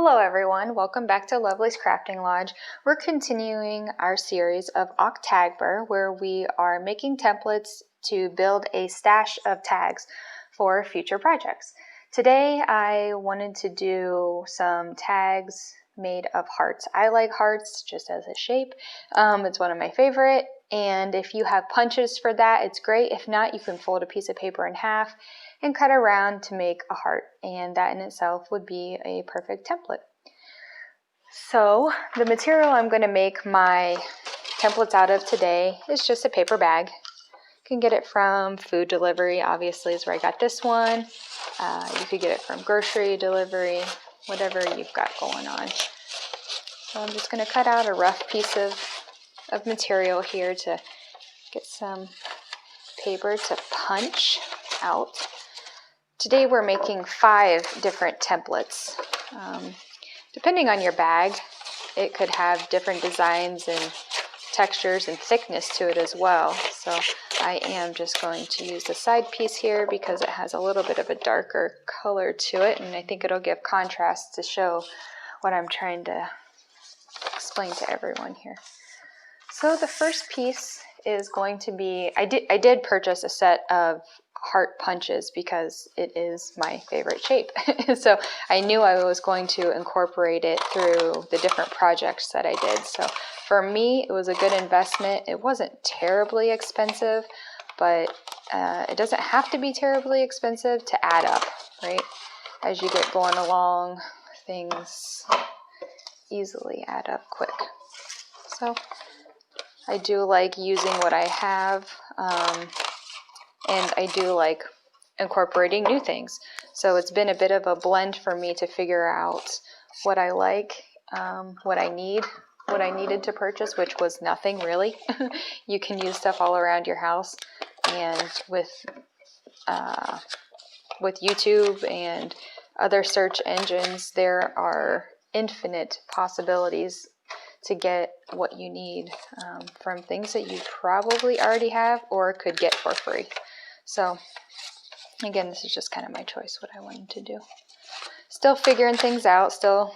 Hello everyone, welcome back to Lovely's Crafting Lodge. We're continuing our series of Octagbar where we are making templates to build a stash of tags for future projects. Today I wanted to do some tags made of hearts. I like hearts just as a shape. It's one of my favorite, and if you have punches for that, it's great. If not, you can fold a piece of paper in half and cut around to make a heart, and that in itself would be a perfect template. So the material I'm going to make my templates out of today is just a paper bag. You can get it from food delivery, obviously is where I got this one. You could get it from grocery delivery, whatever you've got going on. So I'm just going to cut out a rough piece of material here to get some paper to punch out. Today we're making 5 different templates. Depending on your bag, it could have different designs and textures and thickness to it as well. So I am just going to use the side piece here because it has a little bit of a darker color to it, and I think it'll give contrast to show what I'm trying to explain to everyone here. So the first piece is going to be, I did purchase a set of heart punches because it is my favorite shape. So I knew I was going to incorporate it through the different projects that I did. So for me, it was a good investment. It wasn't terribly expensive, but it doesn't have to be terribly expensive to add up, right? As you get going along, things easily add up quick. So I do like using what I have, and I do like incorporating new things. So it's been a bit of a blend for me to figure out what I like, what I needed to purchase, which was nothing really. You can use stuff all around your house, and with YouTube and other search engines, there are infinite possibilities to get what you need from things that you probably already have or could get for free. So again, this is just kind of my choice, what I wanted to do. Still figuring things out, still,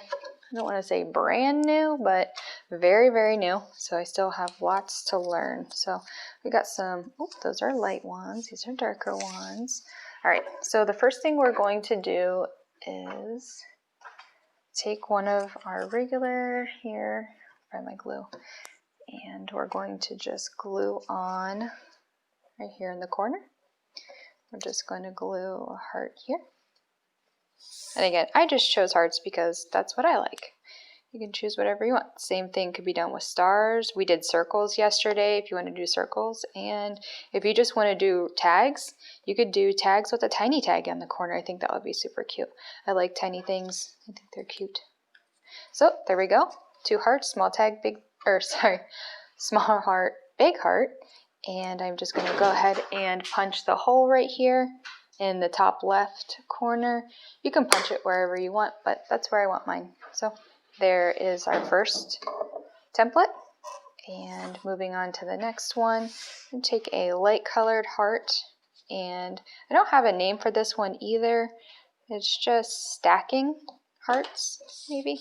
I don't want to say brand new, but very, very new. So I still have lots to learn. So we got some, oh, those are light ones. These are darker ones. All right, so the first thing we're going to do is take one of our regular here, find my glue, and we're going to just glue on right here in the corner. We're just going to glue a heart here. And again, I just chose hearts because that's what I like. You can choose whatever you want. Same thing could be done with stars. We did circles yesterday if you want to do circles. And if you just want to do tags, you could do tags with a tiny tag on the corner. I think that would be super cute. I like tiny things. I think they're cute. So there we go. 2 hearts, small tag, small heart, big heart. And I'm just going to go ahead and punch the hole right here in the top left corner. You can punch it wherever you want, but that's where I want mine. So there is our first template. And moving on to the next one, and take a light colored heart. And I don't have a name for this one either. It's just stacking hearts, maybe.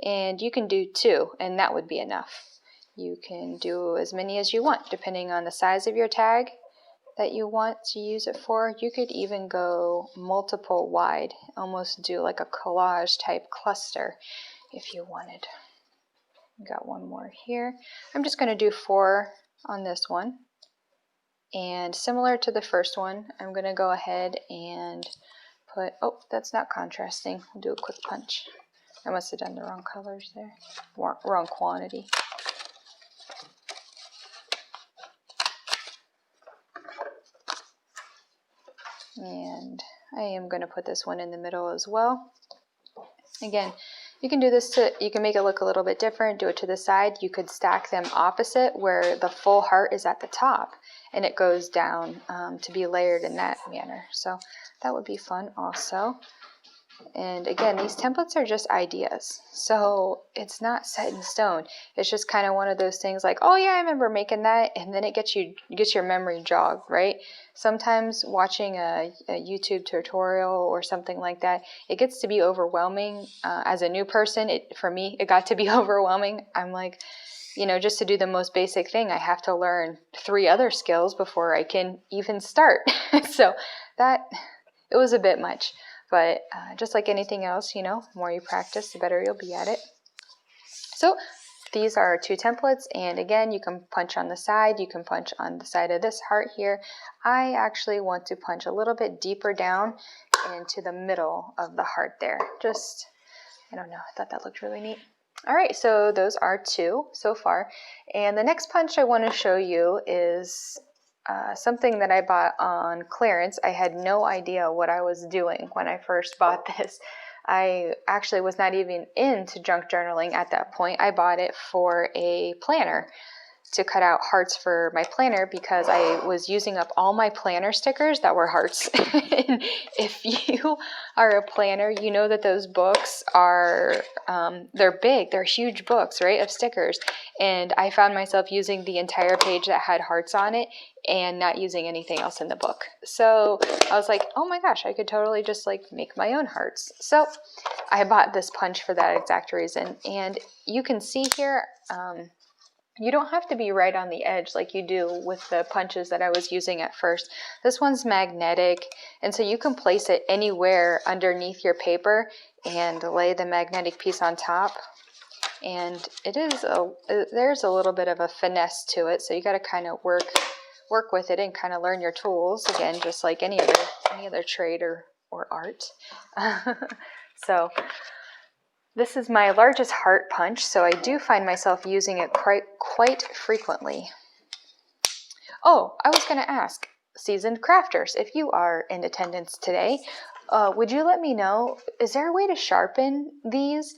And you can do 2, and that would be enough. You can do as many as you want, depending on the size of your tag that you want to use it for. You could even go multiple wide, almost do like a collage type cluster if you wanted. Got one more here. I'm just going to do 4 on this one. And similar to the first one, I'm going to go ahead and put, oh, that's not contrasting. I'll do a quick punch. I must have done the wrong colors there, wrong quantity. And I am going to put this one in the middle as well. Again, you can do this you can make it look a little bit different, do it to the side. You could stack them opposite where the full heart is at the top and it goes down to be layered in that manner. So that would be fun also. And again, these templates are just ideas. So it's not set in stone. It's just kind of one of those things like, oh yeah, I remember making that. And then it gets your memory jogged, right? Sometimes watching a YouTube tutorial or something like that, it gets to be overwhelming. As a new person, for me, it got to be overwhelming. I'm like, just to do the most basic thing, I have to learn 3 other skills before I can even start. So it was a bit much. But just like anything else, the more you practice, the better you'll be at it. So these are 2 templates, and again, you can punch on the side. You can punch on the side of this heart here. I actually want to punch a little bit deeper down into the middle of the heart there. I don't know, I thought that looked really neat. All right, so those are 2 so far. And the next punch I want to show you is something that I bought on clearance. I had no idea what I was doing when I first bought this. I actually was not even into junk journaling at that point. I bought it for a planner to cut out hearts for my planner because I was using up all my planner stickers that were hearts. And if you are a planner, you know that those books are, they're big, they're huge books, right, of stickers. And I found myself using the entire page that had hearts on it and not using anything else in the book. So I was like, oh my gosh, I could totally just like make my own hearts. So I bought this punch for that exact reason. And you can see here, you don't have to be right on the edge like you do with the punches that I was using at first. This one's magnetic, and so you can place it anywhere underneath your paper and lay the magnetic piece on top. And there's a little bit of a finesse to it, so you got to kind of work with it and kind of learn your tools. Again, just like any other trade or art. So this is my largest heart punch, so I do find myself using it quite frequently. Oh, I was going to ask, seasoned crafters, if you are in attendance today, would you let me know, is there a way to sharpen these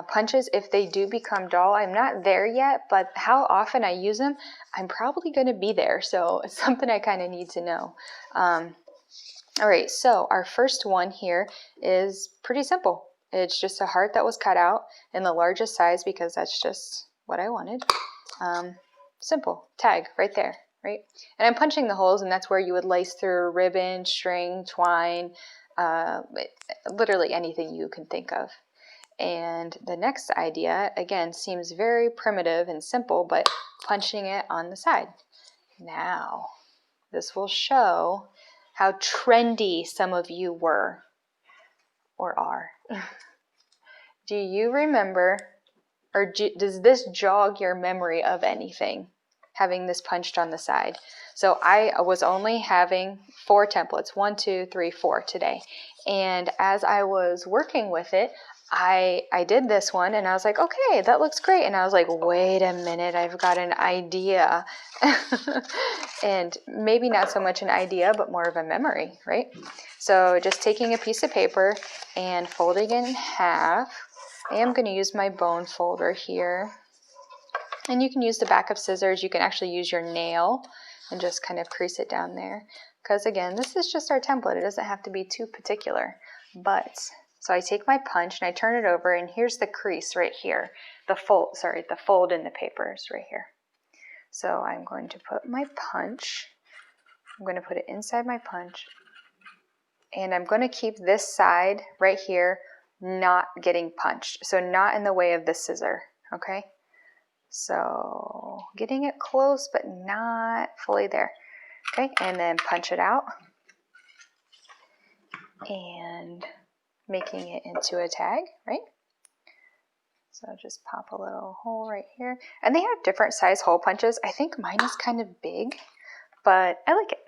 punches if they do become dull? I'm not there yet, but how often I use them, I'm probably going to be there, so it's something I kind of need to know. All right, so our first one here is pretty simple. It's just a heart that was cut out in the largest size because that's just what I wanted. Simple, tag right there, right? And I'm punching the holes, and that's where you would lace through ribbon, string, twine, literally anything you can think of. And the next idea, again, seems very primitive and simple, but punching it on the side. Now, this will show how trendy some of you were or are. Do you remember, or does this jog your memory of anything, having this punched on the side? So I was only having 4 templates, 1, 2, 3, 4 today. And as I was working with it, I did this one and I was like, okay, that looks great. And I was like, wait a minute, I've got an idea. And maybe not so much an idea, but more of a memory, right? So just taking a piece of paper and folding it in half. I am going to use my bone folder here. And you can use the back of scissors. You can actually use your nail and just kind of crease it down there. Because again, this is just our template. It doesn't have to be too particular. So I take my punch and I turn it over, and here's the crease right here. The fold in the paper is right here. So I'm going to put my punch, I'm going to put it inside my punch, and I'm going to keep this side right here not getting punched. So not in the way of the scissor, okay? So getting it close, but not fully there. Okay, and then punch it out. And making it into a tag, right? So just pop a little hole right here. And they have different size hole punches. I think mine is kind of big, but I like it.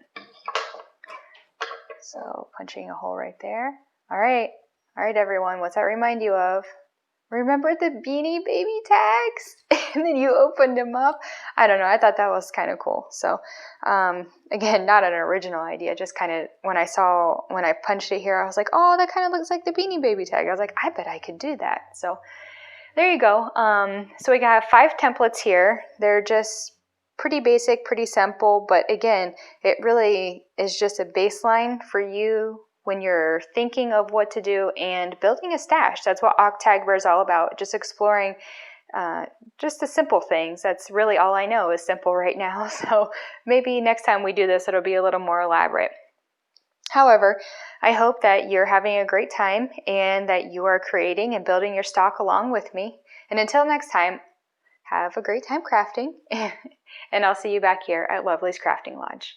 So punching a hole right there. All right, everyone, what's that remind you of? Remember the Beanie Baby tags? And then you opened them up. I don't know, I thought that was kind of cool. So again, not an original idea, just kind of when I punched it here, I was like, oh, that kind of looks like the Beanie Baby tag. I was like, I bet I could do that. So there you go. So we got 5 templates here. They're just pretty basic, pretty simple, but again, it really is just a baseline for you when you're thinking of what to do and building a stash. That's what Octagbar is all about, just exploring just the simple things. That's really all I know is simple right now. So maybe next time we do this, it'll be a little more elaborate. However, I hope that you're having a great time and that you are creating and building your stock along with me. And until next time, have a great time crafting, and I'll see you back here at Lovely's Crafting Lodge.